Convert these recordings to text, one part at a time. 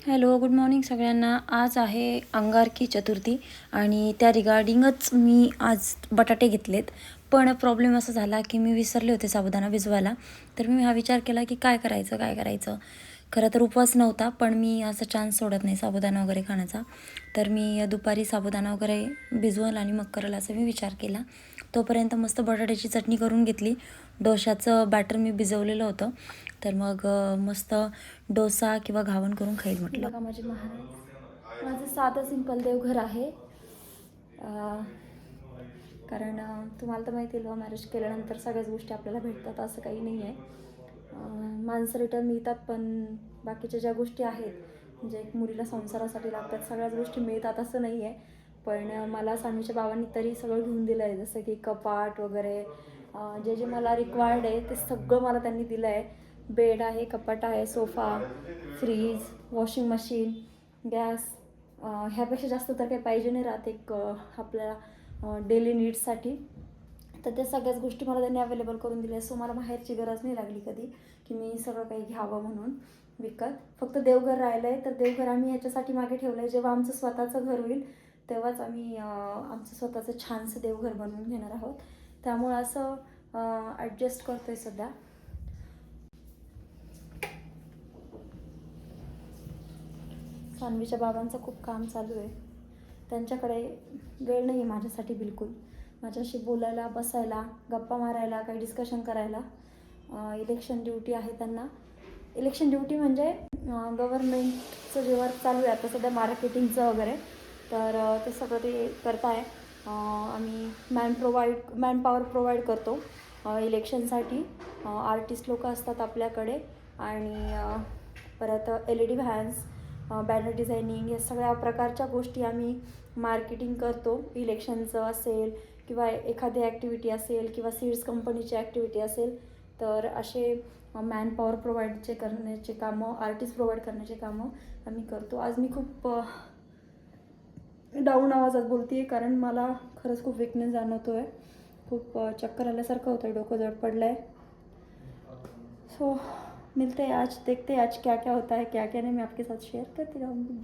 Hello, good morning सगळ्यांना. आज आहे अंगारकी चतुर्थी आणि त्या रिगार्डिंगच मी आज बटाटे घेतलेत. पण प्रॉब्लेम असा झाला की मी विसरले होते साबुदाणा भिजवायला. तर मी हा विचार केला की काय करायचं. खरं तर उपवास नव्हता, पण मी असा चान्स सोडत नाही साबुदाणा वगैरे खाण्याचा. तर मी दुपारी साबुदाणा वगैरे भिजवल आणि मग करेल असा मी विचार केला. तोपर्यंत मस्त बटाट्याची चटणी करून घेतली. डोशाचं बॅटर मी भिजवलेलं होतं, तर मग मस्त डोसा किंवा घावण करून खाईल म्हटलं. बघा माझे महाराज, माझं साधं सिंपल देवघर आहे. कारण तुम्हाला तर माहिती आहे, लव्ह मॅरेज केल्यानंतर सगळ्याच गोष्टी आपल्याला भेटतात असं काही नाही आहे. माणसं रिटर्न मिळतात, पण बाकीच्या ज्या गोष्टी आहेत म्हणजे एक मुलीला संसारासाठी लागतात सगळ्याच गोष्टी मिळतात असं नाही आहे. पण मला सानवीच्या बाबांनी तरी सगळं घेऊन दिलं आहे, जसं की कपाट वगैरे जे जे मला रिक्वायर्ड आहे ते सगळं मला त्यांनी दिलं आहे. बेड आहे, कपाट आहे, sofa, fridge, washing machine, gas, ह्यापेक्षा जास्त तर काही पाहिजे नाही राहत एक आपल्या डेली नीड्ससाठी. तर त्या सगळ्याच गोष्टी मला त्यांनी अवेलेबल करून दिल्या. सो मला बाहेरची गरज नाही लागली कधी की मी सगळं काही घ्यावं म्हणून विकत. फक्त देवघर राहिलं आहे, तर देवघर आम्ही ह्याच्यासाठी मागे ठेवलं आहे, जेव्हा आमचं स्वतःचं घर होईल तेव्हाच आम्ही आमचं स्वतःचं छानसं देवघर बनवून घेणार आहोत. त्यामुळं असं ॲडजस्ट करतो आहे सध्या. सानवीच्या बाबांचं खूप काम चालू आहे, त्यांच्याकडे वेळ नाही आहे माझ्यासाठी बिलकुल. माझ्याशी बोलायला, बसायला, गप्पा मारायला, काही डिस्कशन करायला. इलेक्शन ड्युटी आहे त्यांना. इलेक्शन ड्युटी म्हणजे गव्हर्नमेंटचं जे वर्क चालू आहे आता सध्या मार्केटिंगचं वगैरे, तर ते सगळं ते करताय. आम्ही मॅनपॉवर प्रोव्हाइड करतो इलेक्शनसाठी. आर्टिस्ट लोक असतात आपल्याकडे आणि परत LED व्हॅन्स, बॅनर डिझायनिंग, या सगळ्या प्रकारच्या गोष्टी आम्ही मार्केटिंग करतो. इलेक्शनचं असेल किंवा एखादी ॲक्टिव्हिटी असेल किंवा सीड्स कंपनीची ॲक्टिव्हिटी असेल, तर असे मॅनपॉवर प्रोव्हाइडचे करण्याचे कामं, आर्टिस्ट प्रोव्हाइड करण्याचे कामं आम्ही करतो. आज मी खूप डाऊन आवाजात बोलते आहे, कारण मला खरंच खूप वीकनेस जाणवतो आहे. खूप चक्कर आल्यासारखं होतं आहे, डोकं जड पडलं आहे. सो मिलते हैं आज, देखते हैं आज क्या क्या होता है, क्या क्या नहीं मैं आपके साथ शेयर करती रहूँगी.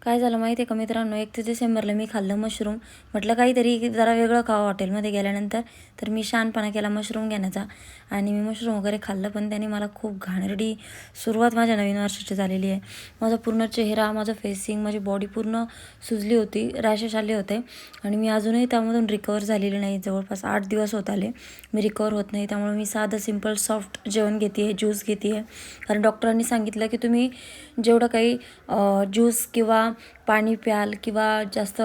काय झालं माहिती आहे का मित्रांनो, 31 डिसेंबरला मी खाल्लं मशरूम. म्हटलं काहीतरी जरा वेगळं खावं हॉटेलमध्ये गेल्यानंतर. तर मी शहाणपणा केला मशरूम घेण्याचा आणि मी मशरूम वगैरे खाल्लं, पण त्याने मला खूप घाणेरडी सुरुवात माझ्या नवीन वर्षाची झालेली आहे. माझा पूर्ण चेहरा, माझं फेसिंग, माझी बॉडी पूर्ण सुजली होती, रॅशेस आले होते आणि मी अजूनही त्यामधून रिकवर झालेली नाही. जवळपास 8 दिवस होत आले मी रिकवर होत नाही. त्यामुळे मी साधं सिंपल सॉफ्ट जेवण घेते आहे, ज्यूस घेते आहे. कारण डॉक्टरांनी सांगितलं की तुम्ही जेवढं काही ज्यूस किंवा पाणी प्याल किंवा जास्त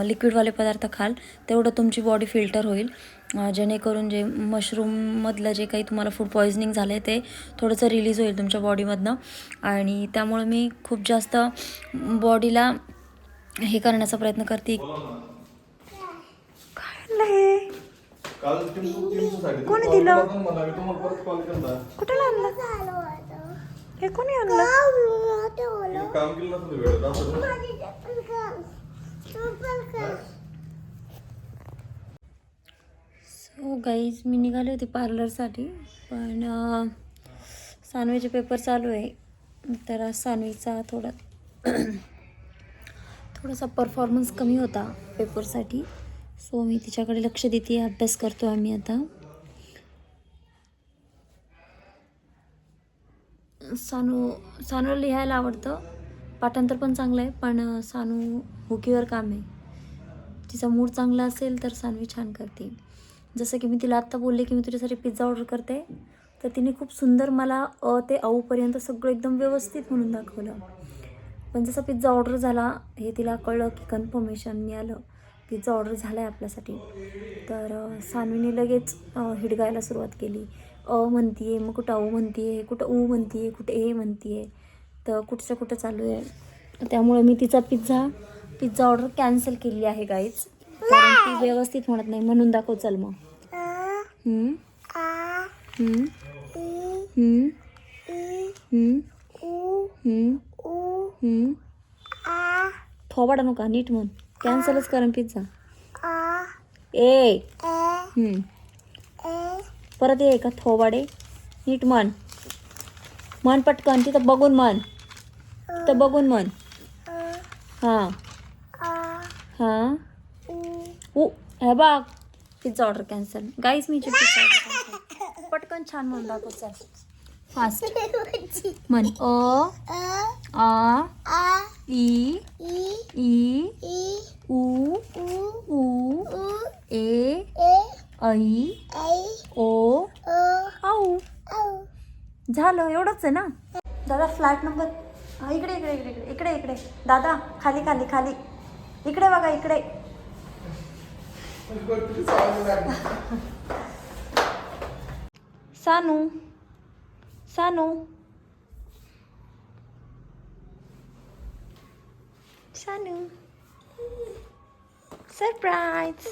लिक्विडवाले पदार्थ खाल, तेवढं तुमची बॉडी फिल्टर होईल, जेणेकरून जे मशरूममधलं जे काही तुम्हाला फूड पॉयझनिंग झालं आहे ते थोडंसं रिलीज होईल तुमच्या बॉडीमधनं. आणि त्यामुळं मी खूप जास्त बॉडीला हे करण्याचा प्रयत्न करते. काय कोणी दिलं? कुठे आणलं हे? कोणी आणलं? सो गाईज, मी निघाले होते पार्लरसाठी, पण सानवीचे पेपर चालू आहे, तर सानवीचा थोडासा परफॉर्मन्स कमी होता पेपरसाठी. सो मी तिच्याकडे लक्ष देते, अभ्यास करतो आम्ही आता. सानूला लिहायला आवडतं, पाठांतर पण चांगलं आहे, पण सानू हुकीवर काम आहे. तिचा मूड चांगला असेल तर सानवी छान करते. जसं की मी तिला आत्ता बोलले की मी तुझ्यासाठी पिझ्झा ऑर्डर करते, तर तिने खूप सुंदर मला ते पर्यंत सगळं एकदम व्यवस्थित म्हणून दाखवलं. पण जसं पिझ्झा ऑर्डर झाला हे तिला कळलं की कन्फर्मेशन मिळालं, पिझ्झा ऑर्डर झाला आहे आपल्यासाठी, तर सानवीने लगेच हिडगायला सुरुवात केली. म्हणते आहे, मग कुठं म्हणते आहे, कुठं म्हणते आहे, कुठं म्हणते आहे, तर कुठचं कुठं चालू आहे. त्यामुळे मी तिचा पिझ्झा ऑर्डर कॅन्सल केली आहे गाईज, कारण ती व्यवस्थित म्हणत नाही. म्हणून दाखव चल मग. थोबाडा नका, नीट म्हण. कॅन्सलच करेन पिझ्झा. परत ये का थोबाडे, नीट म्हण पटकन, तिथं बघून म्हण. तर बघून म्हण. हां हां ऊ हे बघ पिझ्झा ऑर्डर कॅन्सल. गाईज मी पिझ्झा ऑर्डर कॅन्सल. पटकन छान म्हणून दाखव. चल फास्ट म्हण. आ ई ई ऊ ऊ ए ऐ ओ आऊ. झालं एवढंच आहे ना दादा. फ्लॅट नंबर इकडे इकडे इकडे इकडे इकडे इकडे दादा. खाली खाली खाली इकडे बघा इकडे. Sanu Sanu Sanu surprise.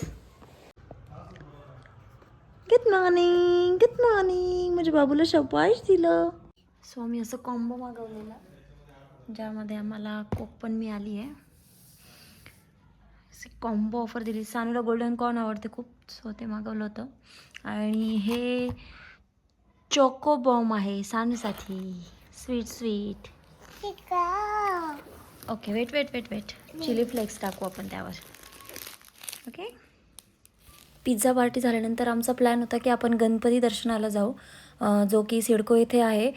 Good morning good morning. माझ्या बाबूला सरप्राईज दिलं. सो आम्ही असं कॉम्बो मागवलेला ज्यामध्ये आम्हाला कोक पण मिळाली आहे. कॉम्बो ऑफर दिली. सानूला गोल्डन कॉर्न आवडते खूप, सो ते मागवलं होतं. आणि हे चोको बॉम आहे सानूसाठी. Sweet sweet. Okay wait wait wait wait. Chili flakes टाकू आपण त्यावर. ओके. पिझ्झा पार्टी झाल्यानंतर आमचा प्लॅन होता की आपण गणपती दर्शनाला जाऊ, जो की सिडको येथे आहे,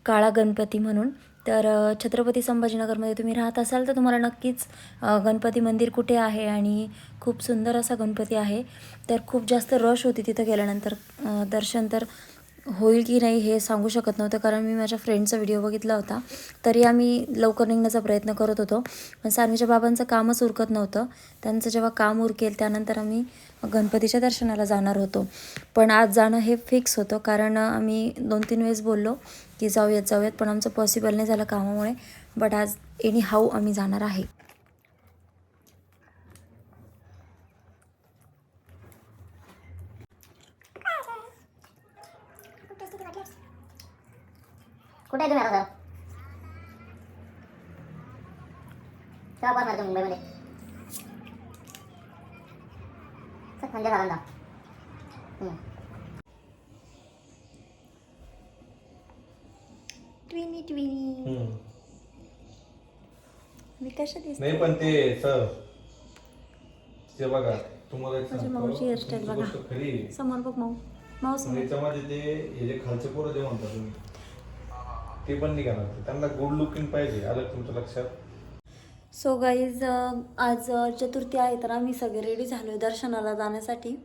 काळा गणपती म्हणून. तर छत्रपती संभाजीनगरमध्ये तुम्ही राहत असाल तर तुम्हाला नक्कीच गणपती मंदिर कुठे आहे आणि खूप सुंदर असा गणपती आहे. तर खूप जास्त रश होती तिथं गेल्यानंतर. दर्शन तर होईल की नाही हे सांगू शकत नव्हतं, कारण मी माझ्या फ्रेंडचा व्हिडिओ बघितला होता. तरी आम्ही लवकर निघण्याचा प्रयत्न करत होतो, पण सानवीच्या बाबांचं कामच उरकत नव्हतं. त्यांचं जेव्हा काम उरकेल त्यानंतर आम्ही गणपतीच्या दर्शनाला जाणार होतो. पण आज जाणं हे फिक्स होतं, कारण आम्ही 2-3 वेळेस बोललो की जाऊयात जाऊयात, पण आमचं पॉसिबल नाही झालं कामामुळे. बट आज एनी हाऊ आम्ही जाणार आहे. कुठे आहे तुम्ही आता? केव्हा पाहणार तुम्ही मुंबईमध्ये? संजय झाला. ट्विनी ट्विनी. मी कशा दिसते? नाही पण ते सर ते बघा तुम्हाला एक माझी मावशी हेअरस्टाईल बघा. गोष्ट खरी आहे. समोर बघ माऊ. माऊस याच्यामध्ये ते हे जे खालचे पोरं जे म्हणता तुम्ही ते पण नाही करणार. त्यांना गुड लुकिंग पाहिजे. आलं तुमच्या लक्षात? सो गाईज आज चतुर्थी आहे, तर आम्ही सगळे रेडी झालो आहे दर्शनाला जाण्यासाठी.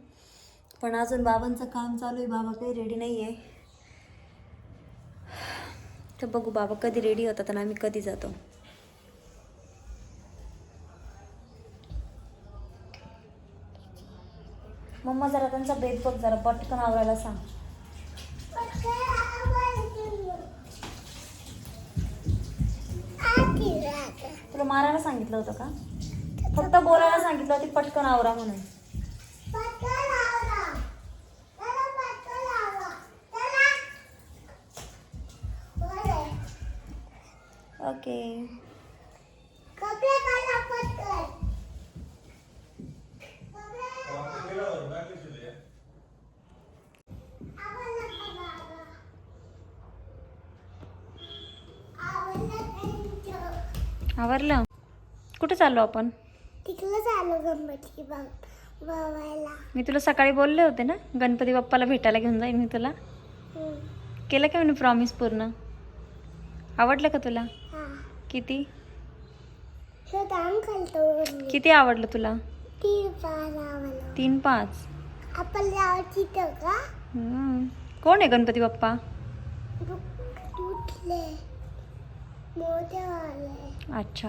पण अजून बाबांचं काम चालू आहे. बाबा काही रेडी नाही आहे. तर बघू बाबा कधी रेडी होतात आणि आम्ही कधी जातो. मम्मा जरा त्यांचा बेत बघ, जरा पटकन आवरायला सांग. तुला मारायला सांगितलं होतं का? फक्त बोलायला सांगितलं होतं पटकन आवरा म्हणून. ओके. आवरलं. कुठे चाललो आपण? तिकडे चालू गणपती बघायला. मी तुला सकाळी बोलले होते ना गणपती बाप्पाला भेटायला घेऊन जाईन मी तुला. केलं का मी प्रॉमिस पूर्ण? आवडलं का तुला? किती किती आवडलं तुला? 3-5. आपण का? कोण आहे गणपती बाप्पा? अच्छा.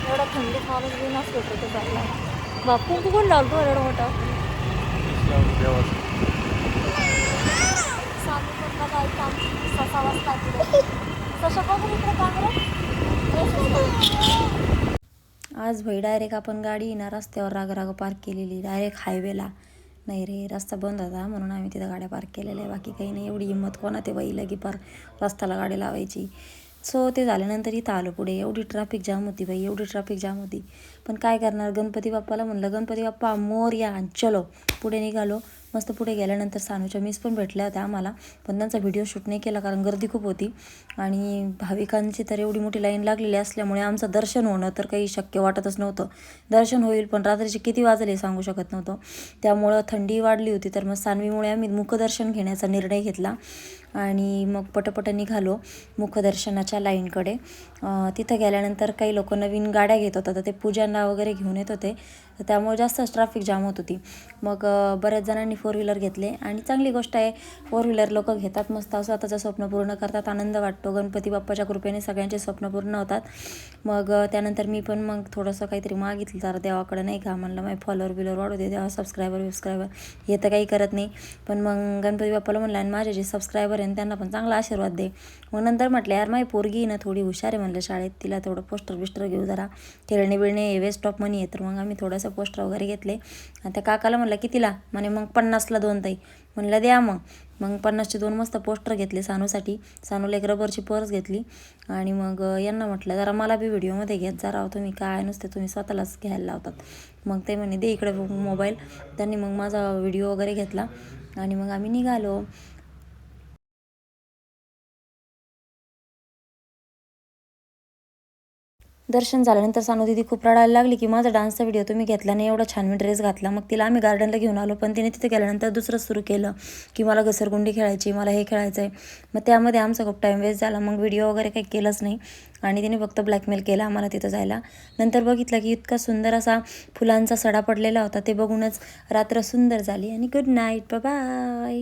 एवढा थंडीत माणूस बिना स्वेटर चालला. बापू कोण लावतो एवढा मोठा? ससा वाजता आज भाई डायरेक्ट आपण गाडी ना रस्त्यावर राग पार्क केलेली, डायरेक्ट हायवेला. नाही रे, रस्ता बंद होता म्हणून आम्ही तिथं गाड्या पार्क केलेल्या आहे. बाकी काही नाही. एवढी हिंमत कोणा ते बाईला की पार रस्त्याला गाडी लावायची. सो ते झाल्यानंतर इथं आलो पुढे. एवढी ट्रॅफिक जाम होती बाई, एवढी ट्रॅफिक जाम होती. पण काय करणार, गणपती बाप्पाला म्हणलं गणपती बाप्पा मोरया आणि चलो. पुढे निघालो. मस्त पुढे गेल्यानंतर सानूच्या मिस पण भेटल्या होत्या आम्हाला, पण त्यांचा व्हिडिओ शूट नाही केला कारण गर्दी खूप होती आणि भाविकांची तर एवढी मोठी लाईन लागलेली असल्यामुळे आमचं दर्शन होणं तर काही शक्य वाटतच नव्हतं. दर्शन होईल पण रात्रीचे किती वाजले सांगू शकत नव्हतं. त्यामुळं थंडी वाढली होती, तर मग सानवीमुळे आम्ही मुखदर्शन घेण्याचा निर्णय घेतला आणि मग पटपट निघालो मुखदर्शनाच्या लाईनकडे. तिथं गेल्यानंतर काही लोक नवीन गाड्या घेत होतात, तर ते पूजांना वगैरे घेऊन येत होते, तर त्यामुळे जास्तच ट्रॅफिक जाम होत होती. मग बऱ्याच जणांनी 4 व्हीलर घेतले आणि चांगली गोष्ट आहे. 4 व्हीलर लोक घेतात, मस्त स्वतःचं स्वप्न पूर्ण करतात, आनंद वाटतो. गणपती बाप्पाच्या कृपेने सगळ्यांचे स्वप्न पूर्ण होतात. मग त्यानंतर मी पण मग थोडंसं काहीतरी मागितलं तर देवाकडं, नाही का, म्हणलं माझे फॉलोअर वाढू दे देवा, सबस्क्रायबर हे तर काही करत नाही, पण मग गणपती बाप्पाला म्हणलं आणि माझे जे सबस्क्रायबर आहे त्यांना पण चांगला आशीर्वाद दे. मग नंतर म्हटलं यार माझी पोरगी ना थोडी हुशार आहे म्हणलं शाळेत, तिला थोडं पोस्टर घेऊ, जरा खेळणे बिळणे वेस्ट ऑफ मनी आहे. तर मग आम्ही थोडंसं पोस्टर वगैरे घेतले आणि त्या काकाला म्हणलं कितीला, म्हणे मग 50ला 2 ताई. म्हणलं द्या मग 50चे 2 मस्त पोस्टर घेतले सानूसाठी. सानूला एक रबरची पर्स घेतली आणि मग यांना म्हटलं जरा मला बी व्हिडिओमध्ये घेत जरा, तुम्ही काय नुसते तुम्ही स्वतःलाच घ्यायला लावतात. मग ते म्हणे दे इकडे मोबाईल. त्यांनी मग माझा व्हिडिओ वगैरे घेतला आणि मग आम्ही निघालो. दर्शन झाल्यानंतर सानू दीदी खूप रडायला लागली की माझा डान्सचा व्हिडिओ तुम्ही घेतला नाही, एवढा छान मी ड्रेस घातला. मग तिला आम्ही गार्डनला घेऊन आलो, पण तिने तिथे गेल्यानंतर दुसरंच सुरू केलं की मला घसरगुंडी खेळायची, मला हे खेळायचं आहे. मग त्यामध्ये आमचा खूप टाईम वेस्ट झाला. मग व्हिडिओ वगैरे काही केलंच नाही आणि तिने फक्त ब्लॅकमेल केला आम्हाला तिथं जायला. नंतर बघितलं की इतका सुंदर असा फुलांचा सडा पडलेला होता, ते बघूनच रात्र सुंदर झाली आणि गुड नाईट, बाय.